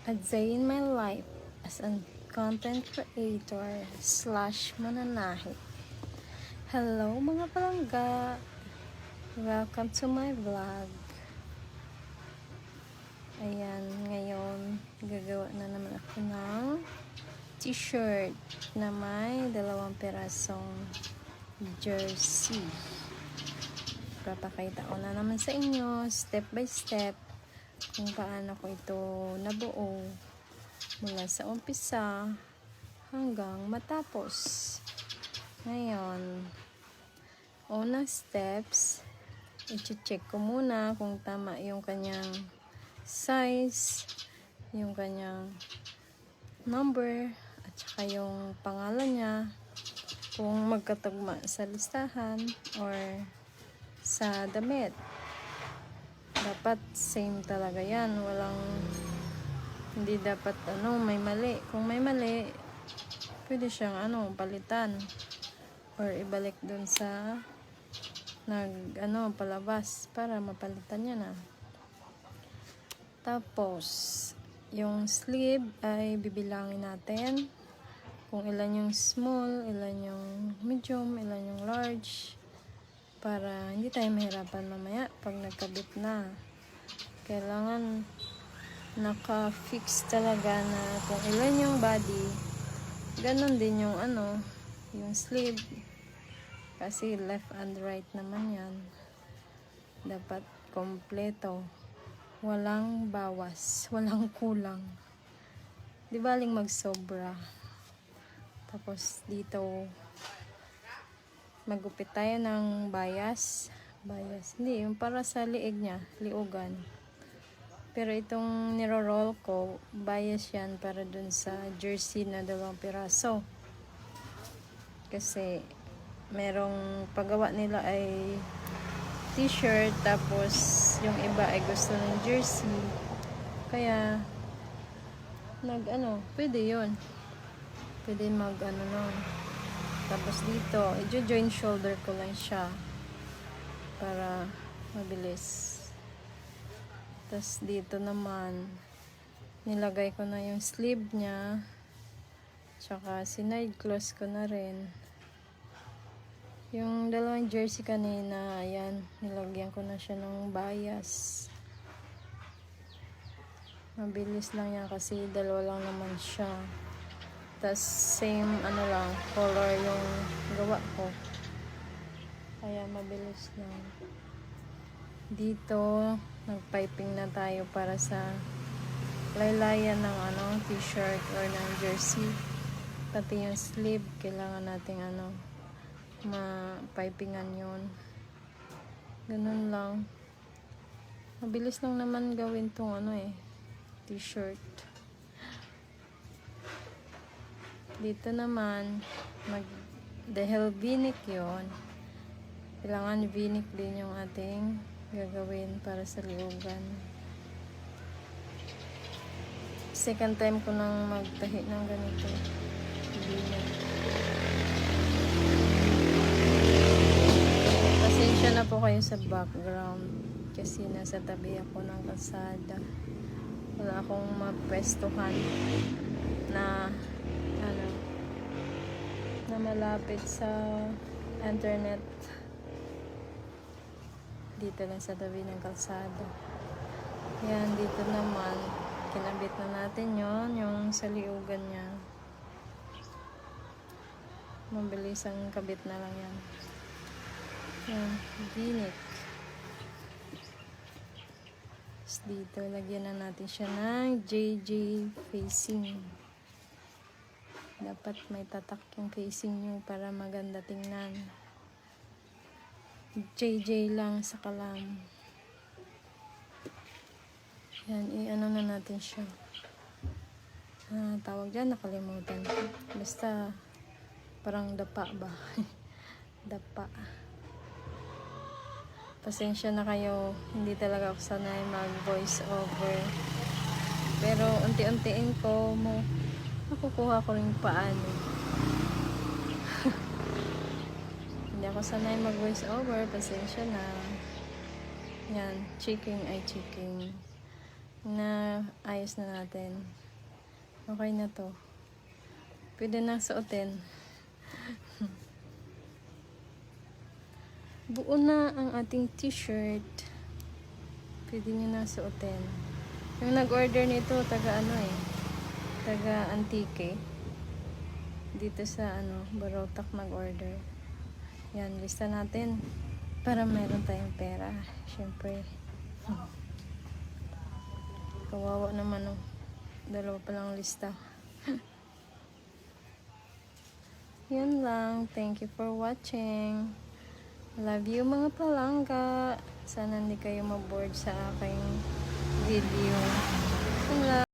A day in my life as a content creator slash mananahi. Hello mga palangga! Welcome to my vlog. Ayan, ngayon gagawa na naman ako ng t-shirt na may 2 pirasong jersey. Papakita ko na naman sa inyo step by step kung paano ko ito nabuo mula sa umpisa hanggang matapos. Ngayon, unang steps, i-check ko muna kung tama yung kanyang size, yung kanyang number, at saka yung pangalan niya, kung magkatugma sa listahan or sa damit. Dapat same talaga yan. Hindi dapat may mali. Kung may mali, pwede siyang palitan or ibalik dun sa palabas para mapalitan niya na. Tapos yung sleeve ay bibilangin natin kung ilan yung small, ilan yung medium, ilan yung large, para hindi tayo mahirapan mamaya pag nagkabit na. Kailangan naka-fix talaga na kung ilan yung body, ganun din yung yung sleeve, kasi left and right naman yan. Dapat kompleto, walang bawas, walang kulang, di baling magsobra. Tapos dito magupit tayo ng bias, hindi, yung para sa liig niya, liugan. Pero itong niro-roll ko, bias yan para dun sa jersey na 2 piraso. Kasi merong paggawa nila ay t-shirt, tapos yung iba ay gusto ng jersey. Kaya pwede yun. Pwede nun. Tapos dito, i-join shoulder ko lang siya para mabilis. Tapos dito naman, nilagay ko na yung sleeve niya, tsaka sinide close ko na rin. Yung 2 jersey kanina, ayan, nilagyan ko na siya ng bias. Mabilis lang yan kasi 2 lang naman siya. Tas same lang, color yung gawa ko. Kaya mabilis lang. Dito, nagpiping na tayo para sa laylayan ng t-shirt or ng jersey. Pati yung sleeve, kailangan nating ma-pipingan yun. Ganun lang. Mabilis lang naman gawin tong t-shirt. Dito naman, dahil v-neck yun, kailangan v-neck din yung ating gagawin para sa liugan. Second time ko nang magtahi ng ganito, v-neck. Pasensya na po kayo sa background kasi nasa tabi ako ng kalsada. Wala akong mapwestuhan na malapit sa internet. Dito lang sa tabi ng kalsada. Yan, dito naman kinabit na natin yung sa liugan niya. Mabilis ang kabit na lang yan. Yan, v-neck. Dito lagyan na natin siya ng JJ facing. Dapat may tatak yung facing nyo para maganda tingnan. JJ lang sa kalam. Yan, na natin siya. Tawag dyan, nakalimutan ko. Basta parang dapa ba? Dapa. Pasensya na kayo, hindi talaga ako sanay mag voice over. Pero unti-untiin ko nakukuha ko rin paano. Hindi ako sanay mag voice over, pasensya na. Yan, checking. na ayos na natin. Okay na to. Pwede na suotin. Buo na ang ating t-shirt. Pwede nyo na suotin. Yung nag-order nito, taga Antique. Dito sa Barotac nag-order. Yan, lista natin. Para meron tayong pera. Siyempre. Kawawa naman dalawa pa lang lista. Yan lang. Thank you for watching. Love you mga palangga. Sana hindi kayo maboard sa aking video. Yun lang.